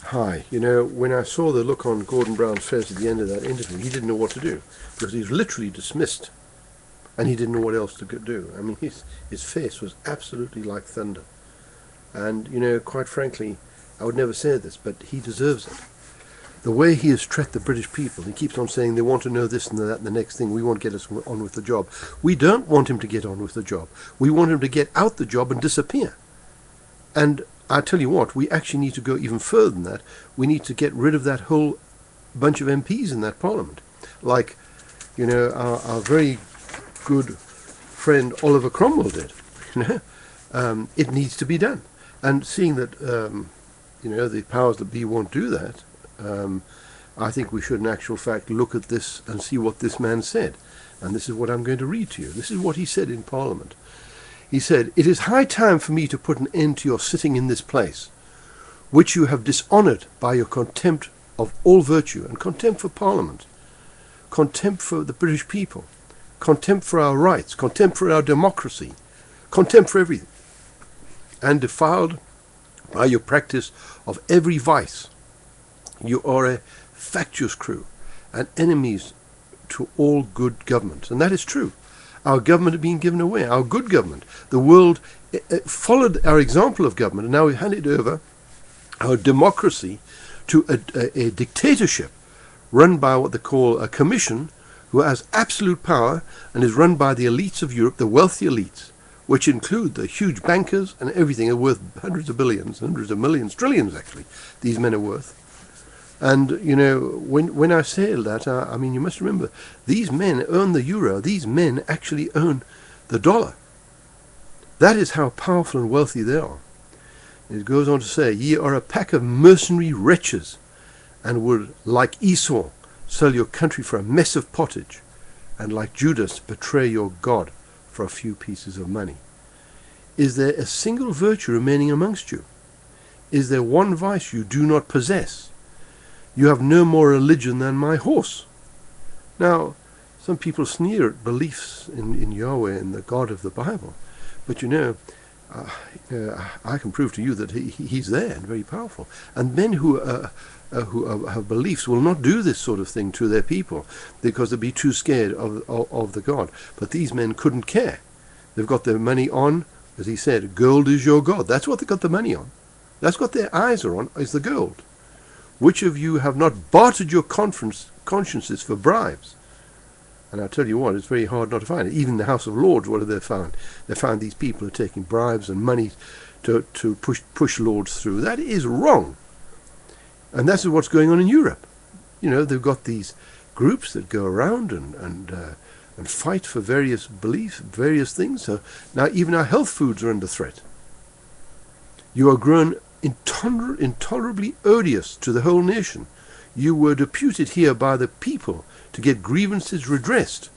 Hi. You know, when I saw the look on Gordon Brown's face at the end of that interview, he didn't know what to do because he was literally dismissed and he didn't know what else to do. I mean, his face was absolutely like thunder. And, you know, quite frankly, I would never say this, but he deserves it. The way he has treated the British people, he keeps on saying they want to know this and that and the next thing, we won't get us on with the job. We don't want him to get on with the job. We want him to get out the job and disappear. And I tell you what, we actually need to go even further than that. We need to get rid of that whole bunch of MPs in that parliament. Like, you know, our very good friend Oliver Cromwell did. You know, it needs to be done. And seeing that, you know, the powers that be won't do that, I think we should in actual fact look at this and see what this man said. And this is what I'm going to read to you. This is what he said in Parliament. He said, "It is high time for me to put an end to your sitting in this place, which you have dishonoured by your contempt of all virtue," and contempt for Parliament, contempt for the British people, contempt for our rights, contempt for our democracy, contempt for everything, "and defiled by your practice of every vice. You are a factious crew and enemies to all good government." And that is true. Our government had been given away, our good government. The world followed our example of government, and now we handed over our democracy to a dictatorship run by what they call a commission, who has absolute power and is run by the elites of Europe, the wealthy elites, which include the huge bankers and everything, are worth hundreds of billions, hundreds of millions, trillions actually, these men are worth. And, you know, when I say that, I mean, you must remember, these men own the euro. These men actually own the dollar. That is how powerful and wealthy they are. It goes on to say, "Ye are a pack of mercenary wretches, and would, like Esau, sell your country for a mess of pottage, and like Judas, betray your God for a few pieces of money. Is there a single virtue remaining amongst you? Is there one vice you do not possess? You have no more religion than my horse." Now, some people sneer at beliefs in Yahweh and the God of the Bible, but you know, I can prove to you that he's there and very powerful. And men who have beliefs will not do this sort of thing to their people because they'd be too scared of the God. But these men couldn't care. They've got their money on, as he said, gold is your God. That's what they've got the money on. That's what their eyes are on, is the gold. "Which of you have not bartered your consciences for bribes?" And I tell you what, it's very hard not to find it. Even in the House of Lords, what have they found? They found these people are taking bribes and money to push lords through. That is wrong. And that's what's going on in Europe. You know, they've got these groups that go around and fight for various beliefs, various things. So now even our health foods are under threat. "You are grown intolerably odious to the whole nation. You were deputed here by the people to get grievances redressed.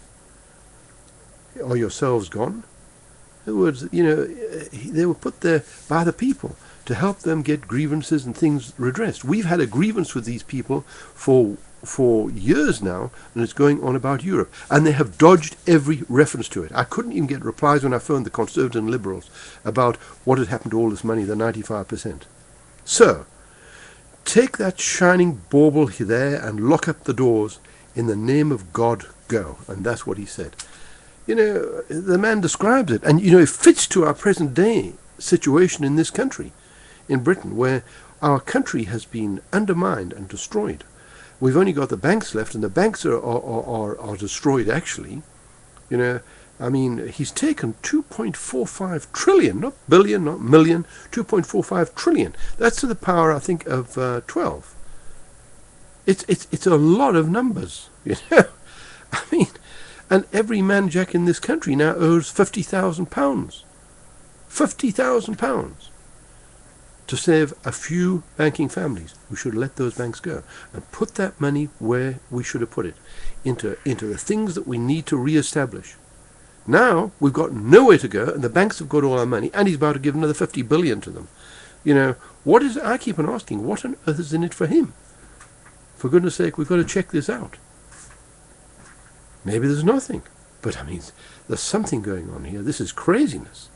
Are yourselves gone?" In other words, you know, they were put there by the people to help them get grievances and things redressed. We've had a grievance with these people for years now, and it's going on about Europe. And they have dodged every reference to it. I couldn't even get replies when I phoned the Conservative and Liberals about what had happened to all this money, the 95%. So, take that shining bauble there and lock up the doors. In the name of God, go. And that's what he said. You know, the man describes it. And, you know, it fits to our present day situation in this country, in Britain, where our country has been undermined and destroyed. We've only got the banks left, and the banks are destroyed, actually. You know, I mean, he's taken 2.45 trillion, not billion, not million, 2.45 trillion. That's to the power, I think, of 12. It's a lot of numbers, you know. I mean, and every man jack in this country now owes £50,000. £50,000 to save a few banking families. We should let those banks go and put that money where we should have put it, into the things that we need to re-establish. Now we've got nowhere to go, and the banks have got all our money, and he's about to give another 50 billion to them. You know, what is? I keep on asking, what on earth is in it for him? For goodness sake, we've got to check this out. Maybe there's nothing, but I mean, there's something going on here. This is craziness.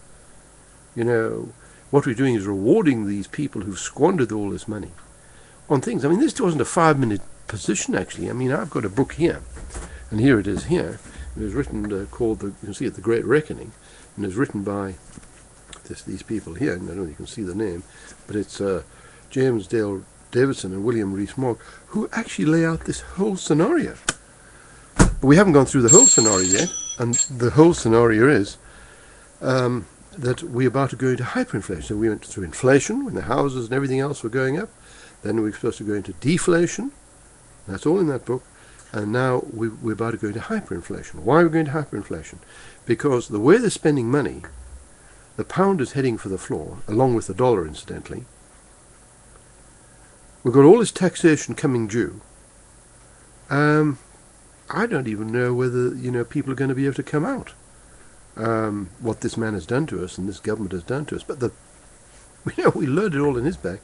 You know, what we're doing is rewarding these people who've squandered all this money. on things. I mean, this wasn't a 5-minute position, actually. I mean, I've got a book here, and here it is here. It was written, called, you can see it, The Great Reckoning, and it was written by these people here. I don't know if you can see the name, but it's James Dale Davidson and William Rees-Mogg, who actually lay out this whole scenario. But we haven't gone through the whole scenario yet, and the whole scenario is that we're about to go into hyperinflation. So we went through inflation when the houses and everything else were going up. Then we're supposed to go into deflation. That's all in that book. And now we're about to go into hyperinflation. Why are we going to hyperinflation? Because the way they're spending money, the pound is heading for the floor, along with the dollar, incidentally. We've got all this taxation coming due. I don't even know whether, people are going to be able to come out. What this man has done to us and this government has done to us. But we learned it all in his bag.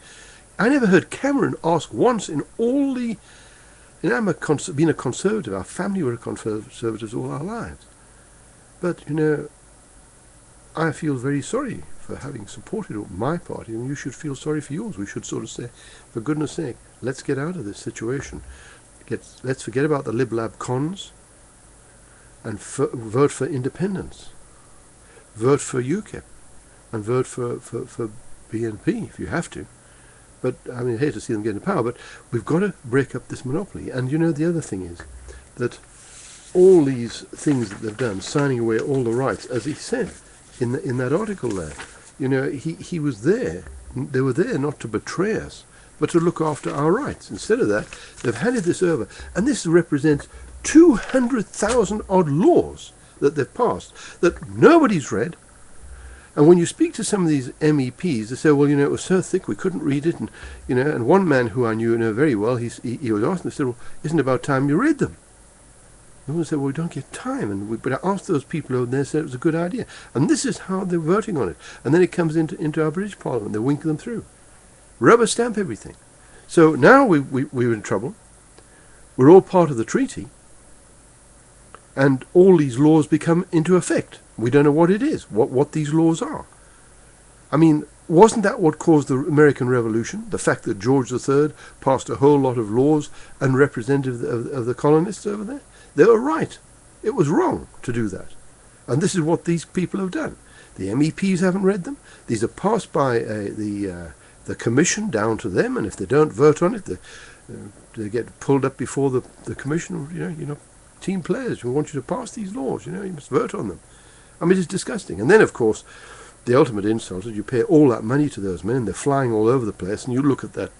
I never heard Cameron ask once in all the... I'm been a conservative. Our family were conservatives all our lives. But, I feel very sorry for having supported my party, and you should feel sorry for yours. We should sort of say, for goodness sake, let's get out of this situation. Let's forget about the lib-lab cons and vote for independence. Vote for UKIP and vote for BNP if you have to. But, I mean, I hate to see them get into power, but we've got to break up this monopoly. And, the other thing is that all these things that they've done, signing away all the rights, as he said in that article there, he was there. They were there not to betray us, but to look after our rights. Instead of that, they've handed this over. And this represents 200,000 odd laws that they've passed that nobody's read. And when you speak to some of these MEPs, they say, well, it was so thick we couldn't read it. And, and one man who I knew very well, he was asked, and they said, well, isn't it about time you read them? And one said, well, we don't get time. But I asked those people over there, they said it was a good idea. And this is how they're voting on it. And then it comes into our British Parliament. They wink them through. Rubber stamp everything. So now we're in trouble. We're all part of the treaty. And all these laws become into effect. We don't know what it is, what these laws are. I mean, wasn't that what caused the American Revolution? The fact that George III passed a whole lot of laws and representative of the colonists over there? They were right. It was wrong to do that. And this is what these people have done. The MEPs haven't read them. These are passed by the commission down to them, and if they don't vote on it, they get pulled up before the commission. Team players, we want you to pass these laws. You must vote on them. I mean, it's disgusting. And then, of course, the ultimate insult is you pay all that money to those men, and they're flying all over the place. And you look at that,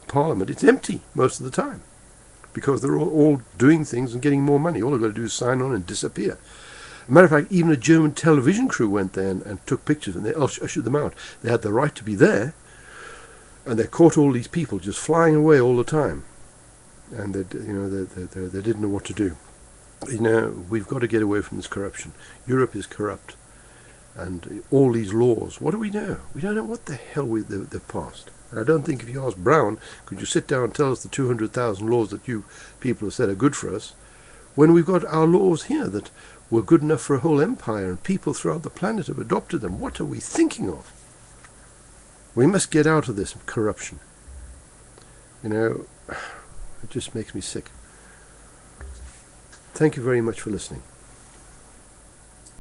Parliament; it's empty most of the time because they're all doing things and getting more money. All they've got to do is sign on and disappear. As a matter of fact, even a German television crew went there and took pictures, and they ushered them out. They had the right to be there, and they caught all these people just flying away all the time. And they didn't know what to do. We've got to get away from this corruption. Europe is corrupt, and all these laws. What do we know? We don't know what the hell they've passed. And I don't think if you ask Brown, could you sit down and tell us the 200,000 laws that you people have said are good for us, when we've got our laws here that were good enough for a whole empire, and people throughout the planet have adopted them? What are we thinking of? We must get out of this corruption. It just makes me sick. Thank you very much for listening.